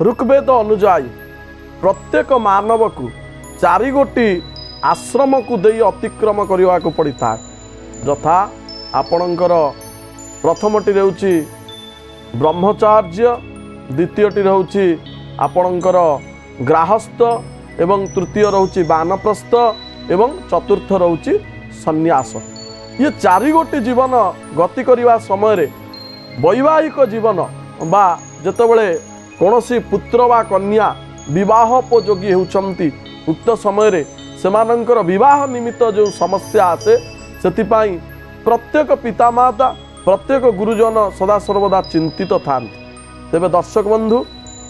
ऋग्वेद अनुजाई प्रत्येक मानव को 4 गोटी आश्रम को दे अतिक्रम करने को पड़ता है। यथा आपणकर प्रथमटी रोची ब्रह्मचार्य, द्वितीयटी रोची आपणकर गृहस्थ एवं तृतीय रोची वानप्रस्थ एवं चतुर्थ रोची सन्यास। ये 4 गोटी जीवन गति करने समय वैवाहिक जीवन बा जेतेबेले कौनसी पुत्र बा कन्या विवाहोपयोगी होउछंती उक्त समय सेमानंकर विवाह निमित्त जो समस्या आसे सेतिपाई प्रत्येक पितामाता प्रत्येक गुरुजन सदा सर्वदा चिंतित था। तेबे दर्शक बंधु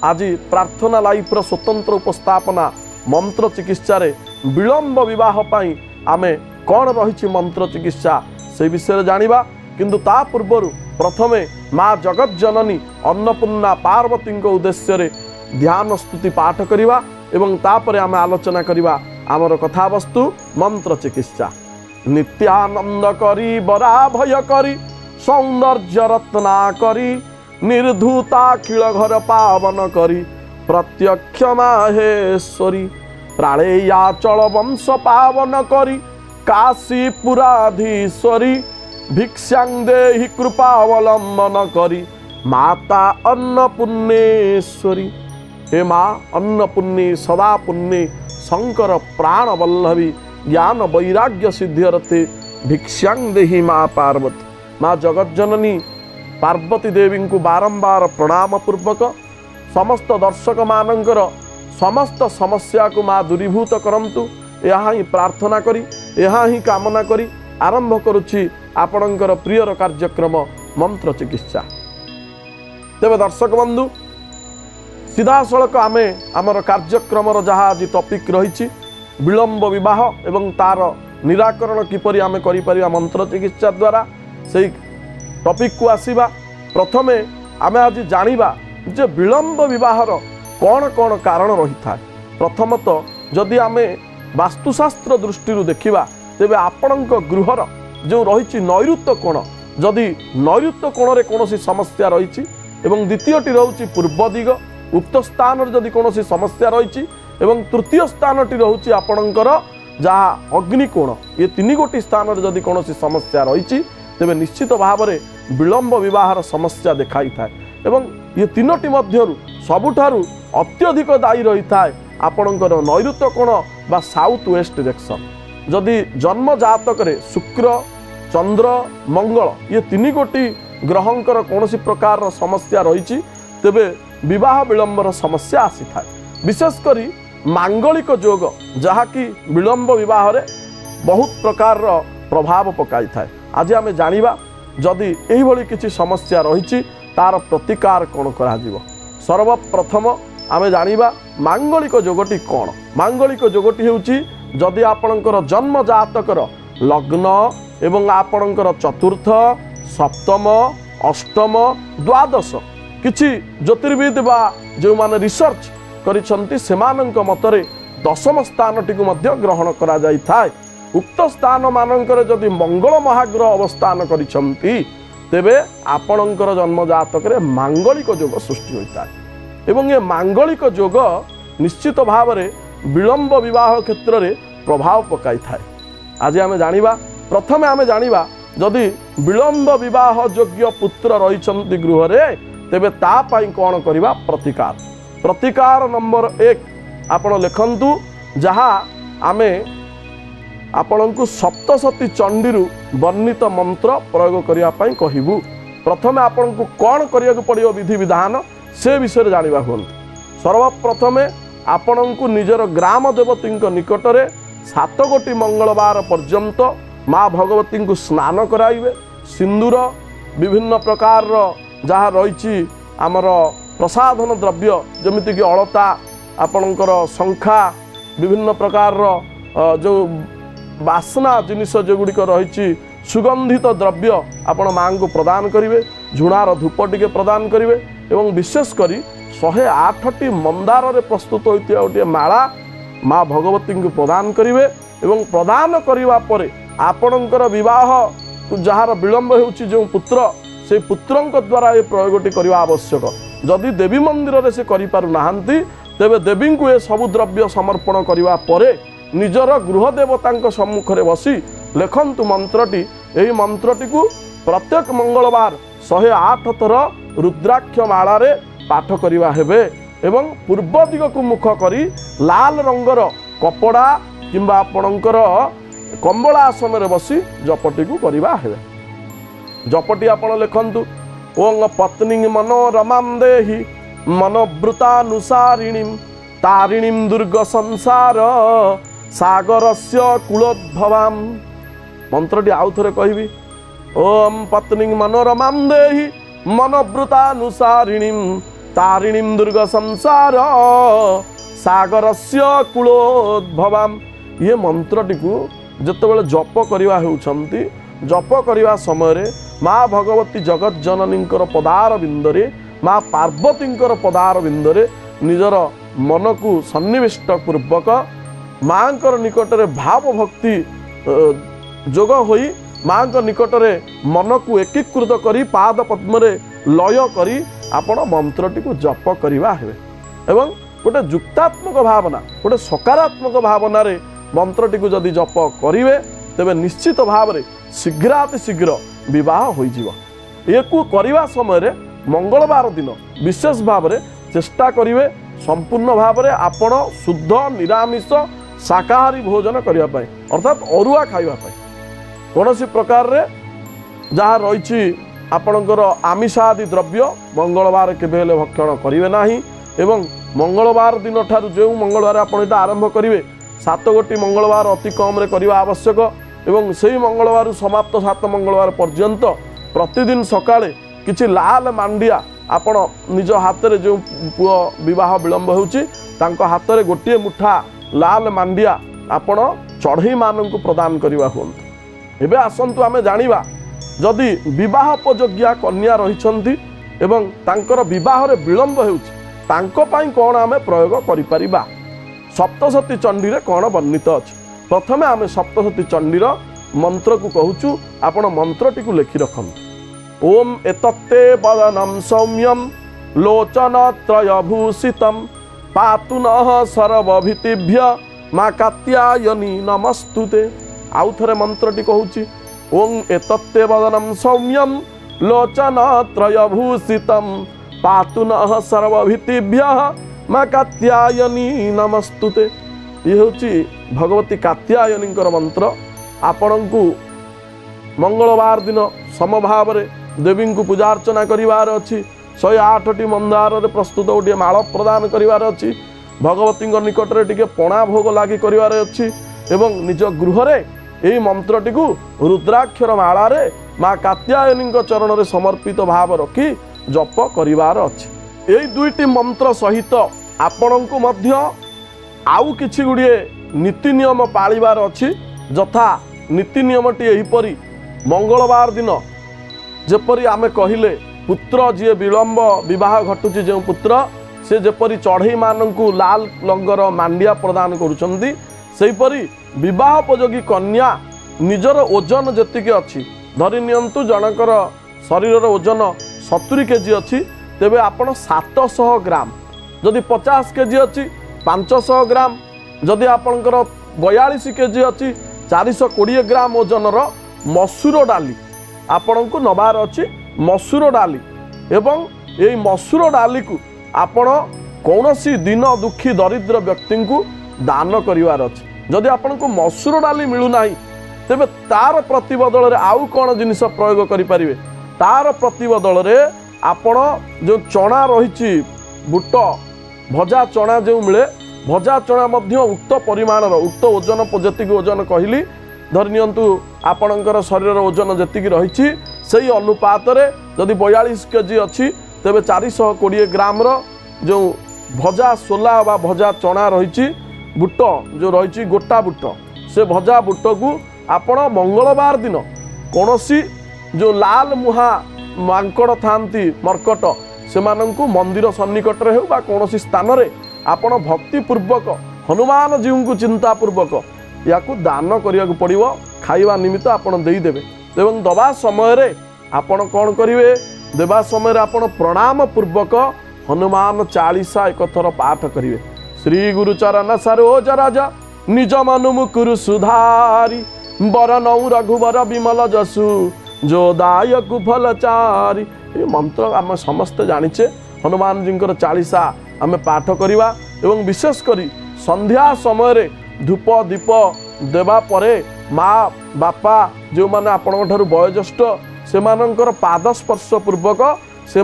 आज प्रार्थना लाइफ्र स्वतंत्र उपस्थापना मंत्र चिकित्सा रे विलंब विवाह पाई आमे कौन रही मंत्र चिकित्सा से विषय जानिबा। किंतु ता पूर्व प्रथमे माँ जगत जननी अन्नपूर्णा पार्वती उद्देश्य रे ध्यान स्तुति पाठ करिबा एवं तापरे आमे आलोचना करिबा आमर कथा वस्तु मंत्र चिकित्सा। नित्यानंद करी बरा भय करी सौंदर्य रत्ना करी निर्धूताखिल घर पावन करी प्रत्यक्ष माहेश्वरी प्राणेयाचल वंश पावन करी काशीपुराधीश्वरी भिक्षां देहि कृपावलंबन करी माता अन्नपूर्णेश्वरी। हे माँ अन्नपूर्णी सदा पुण्य शंकर प्राण वल्लभी ज्ञान वैराग्य सिद्ध्यर्थे भिक्षां देहि माँ पार्वती। माँ जगत जननी पार्वती देवी को बारंबार प्रणाम पूर्वक समस्त दर्शक मानकर समस्त समस्या को माँ दूरीभूत करंतु यहाँ ही प्रार्थना करी यहाँ ही कामना करी आरंभ करुछि आपणकर प्रियर कार्यक्रम मंत्र चिकित्सा। तेबे दर्शक बंधु सीधा सड़क आमे आमर कार्यक्रम जहाँ आज टॉपिक रही विलंब विवाह एवं तार निराकरण किपरि आमे करि परिबा मंत्र चिकित्सा द्वारा से टॉपिक को आसीबा। प्रथमे आमे आज जानिबा जे विलंब विवाहर कौन कौन कारण रही था। प्रथमतः जदि आमे वास्तुशास्त्र दृष्टि देखिबा तेबे आपणक गृहर जो रही नैऋत्य कोण जदि नैऋत्य कोण रे कोनोसी समस्या रही एवं द्वितीयटी रोची पूर्व दिग उक्त स्थान जदि कोनोसी समस्या रही एवं तृतीय स्थानटी रोची आपणकर जहाँ अग्निकोण ये 3 गोटी स्थान जदि कोनोसी समस्या रही तेबे निश्चित भाव में विलंब विवाहर समस्या देखाई था। एवं ये 3टी मध्यरु सबुठारु अत्यधिक दायी रही था आपणकर नैऋत्य कोण बा साउथ वेस्ट डायरेक्शन। जदि जन्म जातक रे शुक्र चंद्र मंगल ये 3 गोटी ग्रहंकर कौनसी प्रकार समस्या रही तेबे विवाह विलंबर समस्या आसी था। विशेषकर मांगलिक जोग जहाँकि विलंब विवाह रे बहुत प्रकार प्रभाव पकाई था। आज आमे जानिबा जदि एही भली किछि समस्या रही तार प्रतिकार कौन करा जीवो। सर्वप्रथम आमे जानिबा मांगलिक जोगटी कौन। मांगलिक जोगटी हेउची जदि आपणकर जन्म जातकर लग्न एवं आपणकर चतुर्थ सप्तम अष्टम द्वादश किछि ज्योतिर्विद बा जो माने रिसर्च करिसंती सेमानंक मतरे दशम स्थानटी को मध्य ग्रहण करा जाई थाए। उक्त स्थान मानकर जदि मंगल महाग्रह अवस्थान करिसंती तेबे आपणकर जन्म जातक रे मांगलिक जोग सृष्टि होता है एवं ये मांगलिक जोग निश्चित भाव में विलंब विवाह क्षेत्र में प्रभाव पकाई थाए। आज आमे जानिबा प्रथमे आमे जानिबा जदि विलंब विवाह योग्य पुत्र रही गृह रे तेबे ता पाई कौन करिबा प्रतिकार। प्रतिकार नंबर 1 आपण लिखंतु जहाँ आमे आपण को सप्तशती चंडीरु वर्णित मंत्र प्रयोग करिया पाई कहिबु। प्रथमे आपण को कौन करिया को पड़ियो विधि विधान से विषय जानिबा होंतु। सर्वप्रथमे आपण को निजर ग्राम देवती निकट में 7 गोटी मंगलवार पर्यंत माँ भगवती को स्नान कराइबे। सिंदूर विभिन्न प्रकार जहाँ रही आमर प्रसाधन द्रव्य जमिति कि अलता आपणकर शंखा विभिन्न प्रकार जो बासना जिनिस जोगुड़िक रही सुगंधित द्रव्य आपण माँ को प्रदान करेंगे। झुणार धूप टिके प्रदान करेंगे एवं विशेषकर 108टी मंदार रे प्रस्तुत होता गोटे माला माँ भगवती को प्रदान करेंगे एवं प्रदान करने आपणकर विवाह जार विलंब हो पुत्र से पुत्रंक द्वारा ये प्रयोगटी करवा आवश्यक। जदि देवी मंदिर से करिपारुना तेबे देवी को ये सबु द्रव्य समर्पण करने पर निजर गृह देवता सम्मुखें बसी लेखंतु मंत्रटी। यही मंत्रटी को प्रत्येक मंगलवार 108 थर रुद्राक्ष माला रे पाठ करवा हेबे एवं पूर्व दिग को मुख करी लाल रंगर कपड़ा किंबा आपणकर कंबल आसन रे बसी जपटी को करवा हेबे। जपटी आपण लिखंतु ओं पत्नी मनोरमां देहि मनोवृतानुसारिणी तारिणीं दुर्ग संसार सागरस्य कूलोद्भवां। मंत्रटी आउ थरे कहबी ओं पत्नी मनोरमां देहि मनोवृतानुसारिणी तारिणीं दुर्ग संसार सागरस्य कूलोद्भवां। ये मंत्रटी को जेतेबेले जप करवा हेउछंती जप करवा समय माँ भगवती जगत जननींकर पदार बिंदरे माँ पार्वतींकर पदार बिंदरे निजर मन को सन्निविष्ट पूर्वक माँ निकटरे भाव भक्ति जोग होई माँ निकटरे मन को एकीकृत करी पाद पद्मरे लय करी आपण मंत्रटी को जप करवा हेबे एवं गोटे युक्तात्मक भावना गोटे सकारात्मक भावना रे मंत्रटी को जदि जप करिवे तेबे निश्चित भाव रे शीघ्राति शीघ्र विवाह होई जीव। एकु करवा समय रे मंगलवार दिन विशेष भाव रे चेष्टा करिवे संपूर्ण भाव रे आपण शुद्ध निरामिष शाकाहारी भोजन करिया पाई अर्थात अरुआ खाइबा पाई कोनोसी प्रकार रे जहाँ रही आपणकर आमिषादि द्रव्य मंगलवार केबे हेले भक्षण करिवे नाही एवं मंगलवार दिन ठारू जो मंगलवार आपण एटा आरंभ करिवे 7 गोटी मंगलवार अति कम रे करवा आवश्यक एवं से मंगलवार समाप्त 7 मंगलवार पर्यंत प्रतिदिन सकाळे किछि लाल मांडिया आपण निज हाथ रे जो पुओ विवाह विलंब होउची तांको हाथ रे गोटे मुठा लाल मांडिया आपण चढ़ई माननकु प्रदान करवा होंत। एबे आसंतु आमे जानिबा जदि विवाह उपयोग्या कन्या रहिछंती एवं तांकर विवाह रे विलंब होउची तांको पई कोन आमे प्रयोग करि परिबा। सप्तशती चंडी रे कोन वर्णित अछि। प्रथमे आमे सप्तशती चंडीर मंत्र को कहूचु आपण मंत्रटी को लिखि रखंतु। ओम एतत्ते वदनं सौम्यं लोचनत्रयभूषितं पातु नः सर्वभीतिभ्य मा कात्यायनी नमस्तुते। आउ थरे मंत्रटी कहूची ओम एतत्ते वदनं सौम्यं लोचनत्रयभूषितं पातु नः सर्वभीतिभ्य मा कात्यायनी नमस्तुते। ये होची भगवती कात्यायनी मंत्र। आपण को मंगलवार दिन समभाव देवी को पूजा अर्चना करिवार अछि। 108टी मंदार रे प्रस्तुत गोटे माଳ प्रदान करिवार अछि। भगवती निकट रे टिके पणा भोग लागि करिवार अछि एवं निज गृह रे एही मंत्रटी को रुद्राक्षर माला रे माँ कात्यायनी चरण रे समर्पित भाव रखी जप करिवार अछि। एही दुईटी मंत्र सहित आपण को मध्य आउ किछि गुडिए नीति नियम पालिबार अछि। जथा नीति नियमटी एहीपरि मंगलवार दिन जेपरि आमे कहिले पुत्र जी विलंब विवाह घटुची जो पुत्र से जेपरि चढ़ई माननकु लाल रंगर मांडिया प्रदान करुचंती सेहीपरि विवाह उपयोगी कन्या निजर ओजन जेतिके अछि धरि नियंतु जनकर शरीर ओजन 70 केजी अछि तेबे आपण 700 ग्राम जदि 50 केजी अछि 500 ग्राम जदि आपणकर 42 केजी अछि 420 ग्राम ओजनर मसूर डाली आपण को नबार अछि। मसूर डाली एवं यही मसूर डाली को आपण कौनसी दिन दुखी दरिद्र व्यक्ति को दान करिवार अछि। जदि आपण को मसूर डाली मिलू नाही तेबे तार प्रतिबदल रे आउ कोन जिनिस प्रयोग करि परिबे। तार प्रतिबदल रे आपण जो चना रहिछि बुट भजा चना जो मिले भजा चना मध्य उक्त परिमाणर उक्त ओजन जतिक ओजन कहली धरि नियंतु आपणकर शरीर ओजन जतिक रहिछि सेही अनुपात रे जदि 42 केजी अछि तेबे 420 ग्राम रो जो भजा सोला बा भजा चना रहिछि बुट जो रहिछि गोटा बुट से भजा बुट को आपण मंगलवार दिन कोनोसी जो लाल मुहा मांकड़ थांती मर्कट से माननकु मंदिर सन्निकट रे हो बा कोनोसी स्थान रे आपण भक्ति पूर्वक हनुमान जी को चिंता पूर्वक याकू दान करिया को पड़िबो खाइबा निमित्त आपण देई देबे एवं दबा समय रे आपण कौन करेंगे देवा समय आपण प्रणाम पूर्वक हनुमान चालीसा एक थर पाठ करेंगे। श्री गुरुचरण सरोज राजा निज मनु मुकुरु सुधारी बरनौ रघुवर विमल जसु जो दायक फलचारी। ये मंत्र आम समस्ते जानिचे हनुमान जी चालीसा आम पाठ करवा एवं विशेष करी संध्या समय धूप दीप देवा परे माँ बापा जो माने आपण वयोज्येष्ठ से पाद स्पर्श पूर्वक से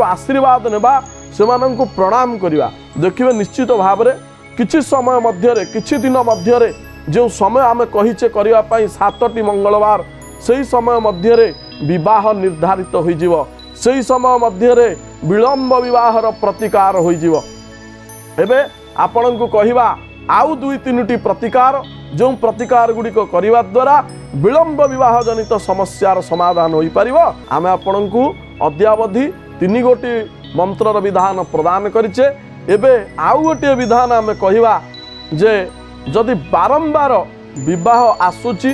आशीर्वाद नेबा से प्रणाम करवा। देखिए निश्चित भाव में किछि समय मध्य किछि दिन मध्य जो समय आम कहीचे करने 7टी मंगलवार से समय मध्य विवाह निर्धारित हो से समय मध्य विलंब विवाहर प्रतिकार हो। एबे आपण को कहवा आउ 2-3टी प्रतिकार जो प्रतिकार गुड़िक करने द्वारा विलंब विवाह जनित समस्यार समाधान हो पार। आम आपण को अद्यावधि 3 गोटी मंत्रर विधान प्रदान करिचे। एबे आउ गोटे विधान आम कहवा जे जदि बारंबार विवाह आसुची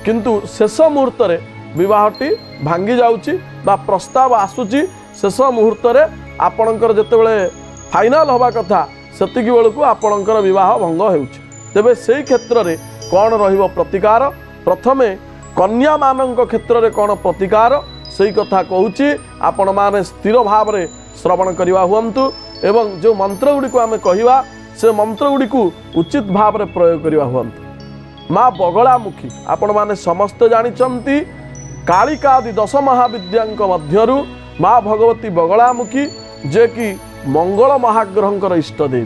किंतु शेष मुहूर्त रे विवाहटी भांगी जाउची बा प्रस्ताव आसुची शेष मुहूर्त रे आपणकर जेतेबेले फाइनल हवा कथा सेतिकी बेलू आपणकर विवाह भंग होउची। तेबे सेही क्षेत्र रे कौन रहिबो प्रतिकार प्रथमे कन्या मानक क्षेत्र रे कौन प्रतिकार सही कथा कहूची आपण माने स्थिर भाव रे श्रवण करवा हुंतु एवं जो मंत्र गुड़ी को आम कहवा से मंत्र गुड़ी को उचित भाव रे प्रयोग करवा हुंतु। माँ बगलामुखी आपण माने समस्त जानिचंती कालिकादि 10 महाविद्यांक मध्यरु माँ भगवती बगलामुखी जे कि मंगल महाग्रहंकर इष्ट देवी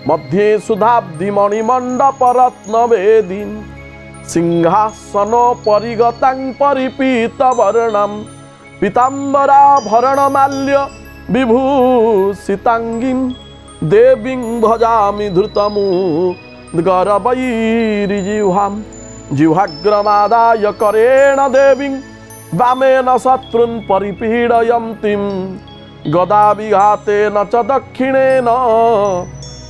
मध्ये सुधाब्दी मणिमंडप रत्न वेदीन सिंहासन परिगतां परिपीत वर्णम पीतांबराभरण माल्य विभूषितांगीं देवीं भजामि धृतमु गरवैरिजिह्वां जिह्वाग्रमादाय करेण देवीं वामेन शत्रुन् परिपीडयन्तीं गदा विघातेन च दक्षिणेन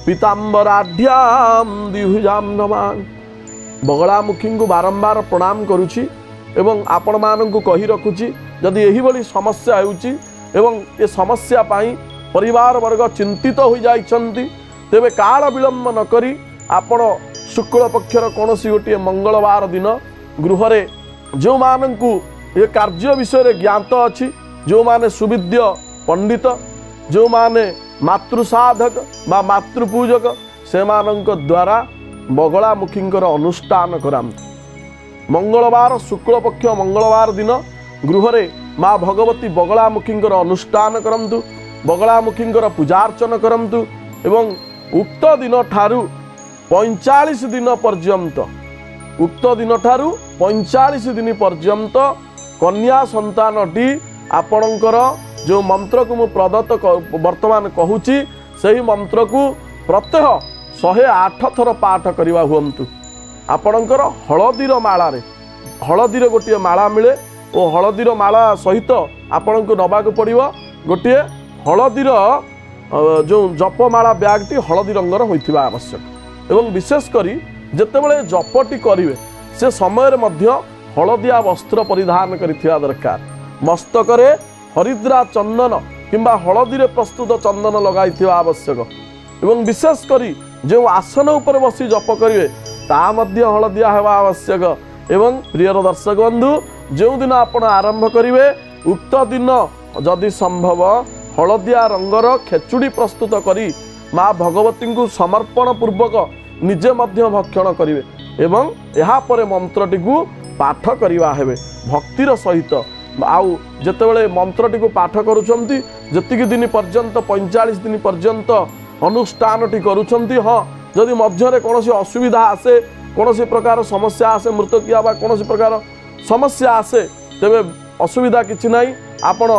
पीतांबराढ्यां द्विभुजां नमामि। बगलामुखी को बारंबार प्रणाम करुछि एवं आपण माननकु कहि रखुछि जदि एही बली समस्या हेउछि एवं ए समस्या पाई परिवार वर्ग चिंतित हो जाइछन्ति तेबे काल विलंब न करी आपण शुक्ल पक्षर कोनोसी गोटे मंगलवार दिन गृह रे जो माननकु ए कार्य विषय रे ज्ञात अछि जो माने सुविद्य पंडित जो माने मातृ साधक बा मातृपूजक से माननक द्वारा बगलामुखींकर अनुष्ठान करांतु। मंगलवार शुक्ल पक्ष मंगलवार दिन गृह रे माँ भगवती बगलामुखींकर अनुष्ठान करंतु बगलामुखींकर पूजार्चन करंतु एवं उक्त दिन ठारू 45 दिन पर्यंत उक्त दिन ठारू 45 दिन पर्यंत कन्या संतानटी आपणकर जो मंत्र को मु प्रदत्त वर्तमान कहूची सही मंत्र को प्रत्यह 108 थर पाठ करवा हुंतु। आपणकर हलदीर माला रे हलदीर गोटे माला मिले और हलदीर माला सहित आपण को नबाक पड़िबो गोटे हलदीर जो जपमाला ब्यागटी हलदी रंगर होइथिबा आवश्यक एवं विशेष करी जेतेबेले जपटी करिवे से समय मध्य हलदिया वस्त्र परिधान करिथिबा दरकार। मस्तकरे हरिद्रा चंदन किंबा हलदी प्रस्तुत चंदन लगाइथिबा आवश्यक एवं विशेष करी जो आसन उपर बसी जप करिवे ता मध्य हलदिया हेबा आवश्यक एवं प्रिय दर्शक बंधु जो दिन आपण आरंभ करिवे उक्त दिन जदि संभव हलदिया रंगर खेचुड़ी प्रस्तुत करी माँ भगवती को समर्पण पूर्वक निजे मध्य भक्षण करिवे एवं यहाँ पर मंत्रटी को पाठ करवा हेबे भक्तिर सहित आउ जेतेबेले मंत्रटी को पाठ करुछंती जतिकी दिन पर्यंत 45 दिन पर्यंत अनुष्ठानटी करुछंती। हाँ जदि मध्य कौन असुविधा आसे कौन प्रकार समस्या आसे मृतकिया बा कौन प्रकार समस्या आसे तेबे असुविधा किछि नाही आपण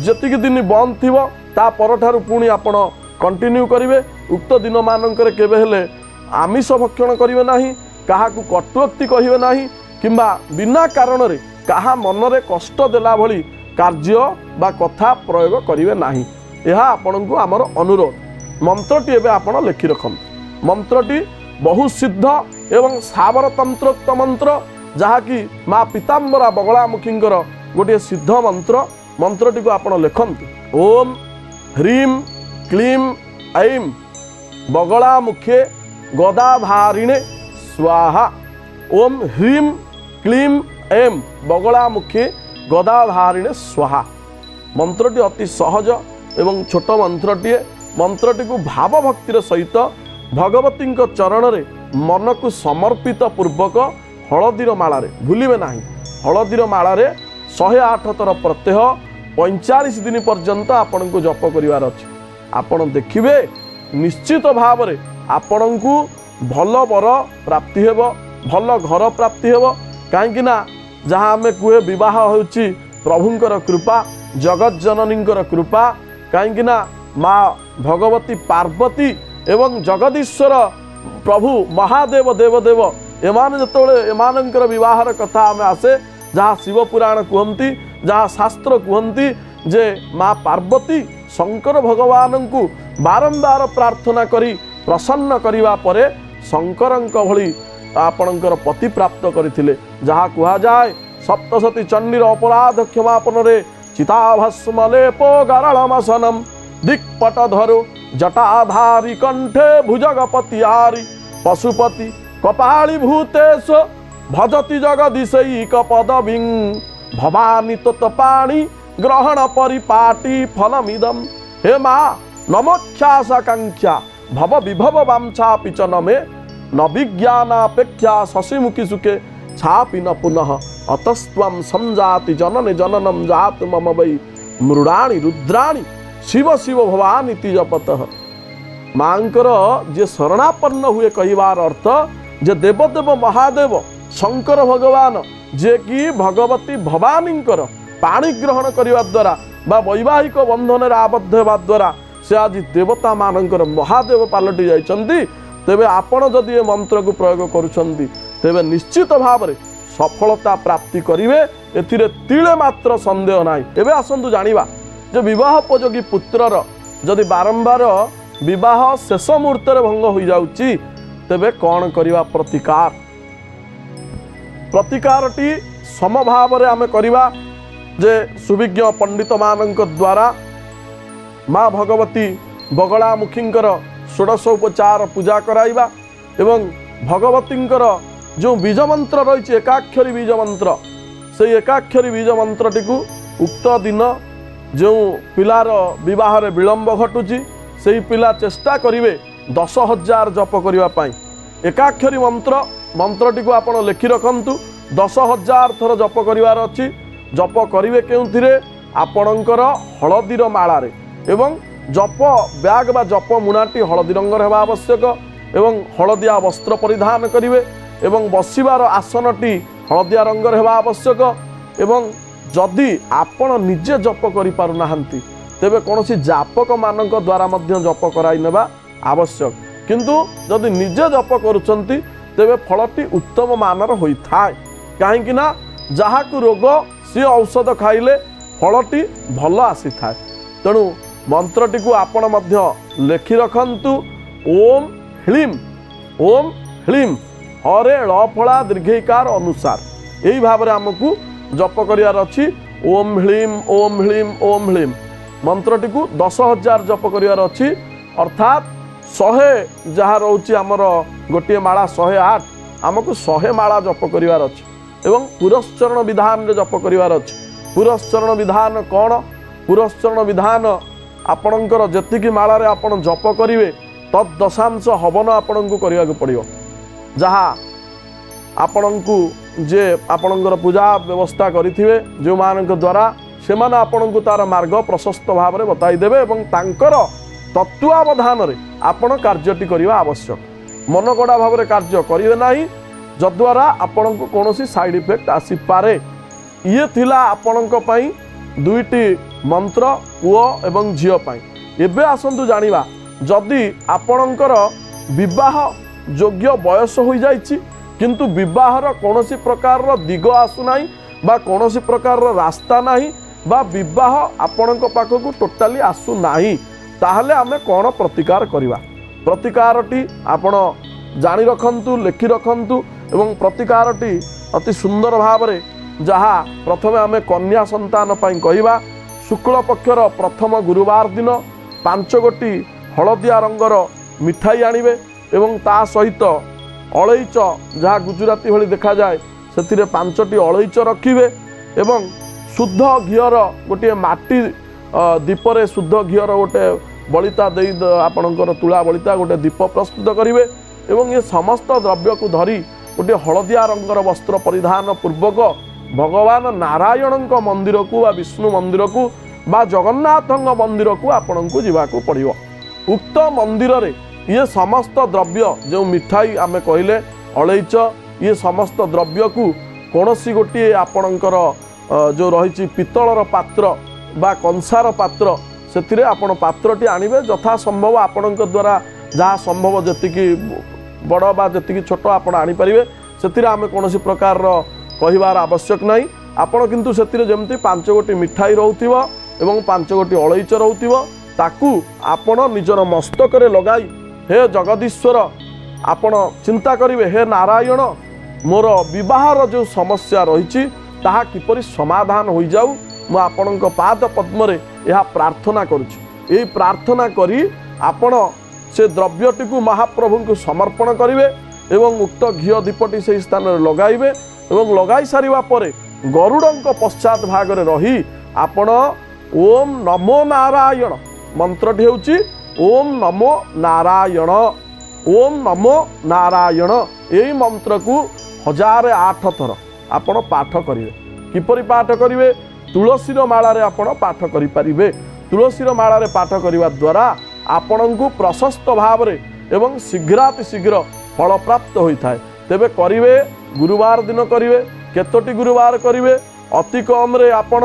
जतिकी दिन बंद थिबो ता परठारु पुणी आपण कंटिन्यू करिवे। उक्त दिन मानकर केबे हेले आमिष भक्षण करिवे नाही काहाकू कटुक्ति कहिवे नाही किंबा बिना कारण रे काहा मनरे कष्ट देला भली कार्य बा कथा प्रयोग करिवे नाही यह आपन को आमर अनुरोध। मंत्रटी एबे आपण लिखि रखम मंत्रटी बहु सिद्ध एवं सावर तंत्रोक्त मंत्र जहाँकि माँ पीतांबरा बगलामुखींकर गोटे सिद्ध मंत्र मंत्रटी को आपण लिखंतु ओम ह्रीं क्लीं ऐं बगला मुखे गदाधारिणे स्वाहा। ओम ह्रीं क्लीं ऐं बगला मुखे गदाधारिणे स्वाहा। मंत्रटी अति सहज एवं छोट मंत्रटीए। मंत्रटी को भाव भक्तिर सहित भगवती चरण रे मन को समर्पित पूर्वक हलदीर मालारे भूलिबे नाही हलदीर मालारे 108 थर प्रत्यह 45 दिन पर्यंत आपण को जप करिवार अछि। आपण देखिबे निश्चित भाव रे आपण को भल वर प्राप्ति हेबो भल घर प्राप्ति हेबो। काहेकि ना जहाँ आमे कुहे विवाह होउची प्रभुंकर कृपा जगत जननींकर कृपा। काहेकि ना माँ भगवती पार्वती एवं जगदीश्वर प्रभु महादेव देवदेव एमान जतोले एमानंकर विवाहर कथा आमे आसे जहाँ शिव पुराण कहती जहाँ शास्त्र कहती जे माँ पार्वती शंकर भगवान को बारंबार प्रार्थना करी प्रसन्न करिवा परे शंकरंक भली आपणकर पति प्राप्त करथिले। जहाँ कहा जाए सप्तशती चंडीर अपराध क्षमापन रे चिताभस्म लेपो गरलमसनम दिक्पट धरो जटाधारी कंठे भुजगपतियारी पशुपति कपाली भूतेश भजति जगदीशैक पदवीं भवानी तत्पाणी ग्रहण परिपाटी फलमिदम। हे माँ नमोख्यासाकांक्षा भव विभव वांछापि च न मे न विज्ञानापेक्षा शशिमुखी सुखे छापि न पुनः अतस्त्वं संजाति जनने जननम जात मम वै मृडाणी रुद्राणी शिव शिव भवानी जपतः। मांकर जे शरणापन्न हुए कहिबार अर्थ जे देवदेव महादेव शंकर भगवान जे कि भगवती भवानींकर पाणी ग्रहण करने द्वारा बा वैवाहिक बंधन आबद्ध होगा द्वारा से आज देवता मानकर महादेव पलटि जाइछन्ति। तेबे आपण जदि ए मंत्र को प्रयोग करुछन्ति तेबे निश्चित भाव में सफलता प्राप्ति करिवे एथिरे तिले मात्र संदेह नाही। एबे आसंतु जानिबा जे विवाहोपयोगी पुत्रर जदि बारंबार विवाह शेष मुहूर्त भंग हो जाउची तेबे कौन करिवा प्रतिकार। प्रतिकारटी समभाव में आमे करिवा जे सुविज्ञ पंडित मानक द्वारा माँ भगवती बगलामुखींकर षोडशोपचार पूजा कराइबा एवं भगवतींकर जो बीज मंत्र रही एकाक्षरी बीज मंत्र से एकाक्षरी बीज मंत्रटी को उक्त दिन जो पिलार विवाह रे विलंब घटुची से पिला चेष्टा करिवे 10,000 जप करने एकाक्षरी मंत्रटी को आपण लिखि रखंतु 10,000 थर जप करिवार अछि। जप करिवे केउथिरे आपणकर हलदीर मालारे एवं जप बैग बा जप मुनाटी हलदी रंगर हेबा आवश्यक एवं हलदिया वस्त्र परिधान करिवे एवं बसिबार आसनटी हलदिया रंगर हेबा आवश्यक एवं जदि आपण निजे जप करि पारु नाहंती तेबे कोनोसी जापक मानक द्वारा मध्य जप कराई नेबा आवश्यक। किंतु जदि निजे जप करुचंती तेबे फलटी उत्तम मानर होइथाय। काहेकि ना जहाकु रोग सी औषध खाइले फलटी भल आसी थाए। तेणु मंत्रटी को आपण मध्य लेखि रखंतु ओम ह्लीं हरे ळफला दीर्घिकार अनुसार यही भाव में आमको जप करियार अछि। ओम ह्लीं मंत्रटी को 10,000 जप करियार अछि अर्थात 100 जहाँ रोचे आमर गोटे माला 108 आमको 100 माला जप करिवार अछि एवं पुरस्चरण विधान जप करिवार अछि। पुरस्चरण विधान कौन? पुरस्चरण विधान आपणकर जेतिकी माला रे आपण जप करिवे तद दशांश हवन आपणको करिवाक पड़ियो। जहाँ आपणको जे आपणकर पूजा व्यवस्था करिथिवे जो मानक द्वारा से माने आपणको तार मार्ग प्रशस्त भाव में बताई देबे एवं तांकर तत्वावधान रे आपण कार्यटी करिवा आवश्यक। मनगड़ा भाव में कार्य करिवे नाही जद्वारा आपणको कोनोसी साइड इफेक्ट आसी पारे। ये थिला आपणको पई दुईटी मंत्र पुओ एवं झियो पई। एबे आसंतु जानिबा जदि आपणकर विवाह योग्य बयस हो जाइछि किंतु विवाहर कोनोसी प्रकार दिग आसु नाही बा कोनोसी प्रकार रास्ता नाही बा विवाह आपणको पाखकु टोटाली आसु नाही ताहले आमे कोन प्रतिकार करिवा। प्रतिकारटी आपण जानि रखंतु लिखि रखंतु एवं प्रतिकारटी अति सुंदर भाव में जहाँ प्रथमे आमे कन्या संतान पाई कहवा शुक्ल पक्षर प्रथम गुरुवार दिन 5 गोटी हलदिया रंगर मिठाई आणवे एवं ता सहित अलैच जहाँ गुजराती भली देखा जाए से 5टी अलैच रखिए एवं शुद्ध घीर गोटे माटी दीपरे शुद्ध घीर गोटे बलिता दे आपणकर तुला बलिता गोटे दीप प्रस्तुत करेंगे एवं ये समस्त द्रव्य को धरी गोटे हलदिया रंगर वस्त्र परिधान पूर्वक भगवान नारायण मंदिर को बा विष्णु मंदिर को बा जगन्नाथ मंदिर को आपण को जावाक पड़ो। उक्त मंदिर रे ये समस्त द्रव्य जो मिठाई आमे कहले अलैच ये समस्त द्रव्य को कौनसी गोटे आपणकर जो रही पितलर पात्र बा कंसार पात्र से आपण पात्रटी आणवे यथा संभव आपण द्वारा जहाँ संभव जी बड़ बा जी छोट आप आनीपारे से आम कौन प्रकार कहबार आवश्यक नहीं आपण किंतु से जमती 5 गोटी मिठाई रोथिबो एवं 5 गोटी अलैच रोथिबो ताकू आपण निजर मस्तक रे लगाई हे जगदीश्वर आपण चिंता करिवे हे नारायण मोर विवाहर जो समस्या रही ताहा किपरि समाधान हो जाऊ मु आपणक पाद पद्म रे यह प्रार्थना करुछि। एही प्रार्थना करी आपण से द्रव्यटी को महाप्रभु को समर्पण करिवे एवं उक्त घी दीपटी से स्थान में लगाइबे एवं लगाई सारिबा परे गरुड़ंक पश्चात भाग रे रही आपण ओम नमो नारायण मंत्रटी होउछि ओम नमो नारायण ओम नमो नारायण एही मंत्र को 1008 थर आपण पाठ करिवे। किपरि पाठ करिवे तुलसीर मालारे आपण पाठ करि परिबे। तुलसीर मालारे पाठ करिवा द्वारा आपणको प्रशस्त भाव रे एवं शीघ्राति शीघ्र फल प्राप्त होता है। तेबे करिवे गुरुवार दिन करिवे केतोटी गुरुवार करिवे अति कम रे आपण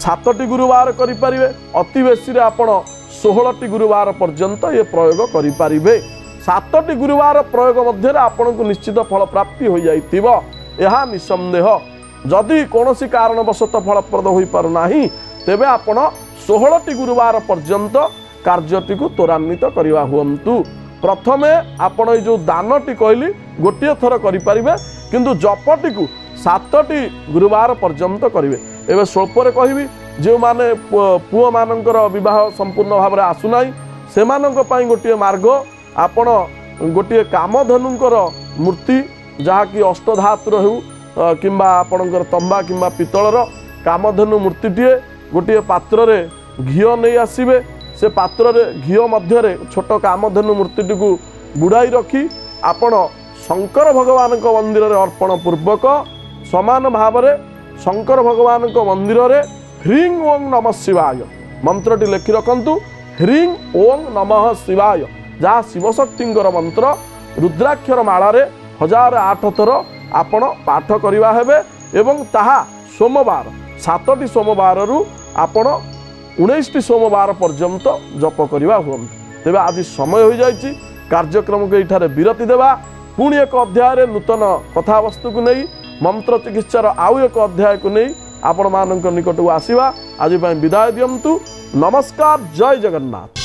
7टी गुरुवार करि परिबे अति बेसी रे आपण 16टी गुरुवार पर्यंत ये प्रयोग करि परिबे। 7टी गुरुवार प्रयोग मध्य आपको निश्चित फल प्राप्ति हो जाइतिबो एहा निसंदेह। जदि कौनसी कारणवशत फलप्रद हो पारना तेबे आपण 16टी गुरुवार पर्यंत कार्यटी को त्वरान्वित करवा हुंतु। प्रथमे आपण जो दानटी कहली गोटे थर करें किंतु जपटी को 7टी गुरुवार पर्यंत करेंगे। एवं स्वल्परे कहबी जो माने पुओ मानकर विवाह संपूर्ण भाव में आसुना से गोटे मार्ग आपण गोटे कामधेनुंकर मूर्ति जहाँकि अष्टधातुर हो किंबा आपणकर तंबा किंबा पितलर कामधेनु मूर्तिटीए गोटे पात्र रे घी नहीं आसबे से पात्र रे घी मध्य छोट कामधेनु मूर्तिटी को बुड़ाई रखी आपण शंकर भगवान मंदिर रे अर्पण पूर्वक समान भाव में शंकर भगवान मंदिर रे ह्रीं ओं नमः शिवाय मंत्रटी लिखि रखंतु। ह्रीं ओं नमः शिवाय जहाँ शिवशक्तिंकर मंत्र रुद्राक्षर मालारे 1008 थर आपण पाठ करिवा हेबे एवं ताहा सोमवार 7टी सोमवार रु आपण 19टी सोमवार पर्यंत जप करिवा हुम। तेबे आज समय हो जाइछि कार्यक्रम को एठारे विरति देवा पुणी एक अध्याय रे नूतन कथावस्तु को नहीं मंत्र चिकित्सार आउ एक अध्याय को नहीं आपण मानक निकट को आसीबा। आज विदाय दियंतु। नमस्कार। जय जगन्नाथ।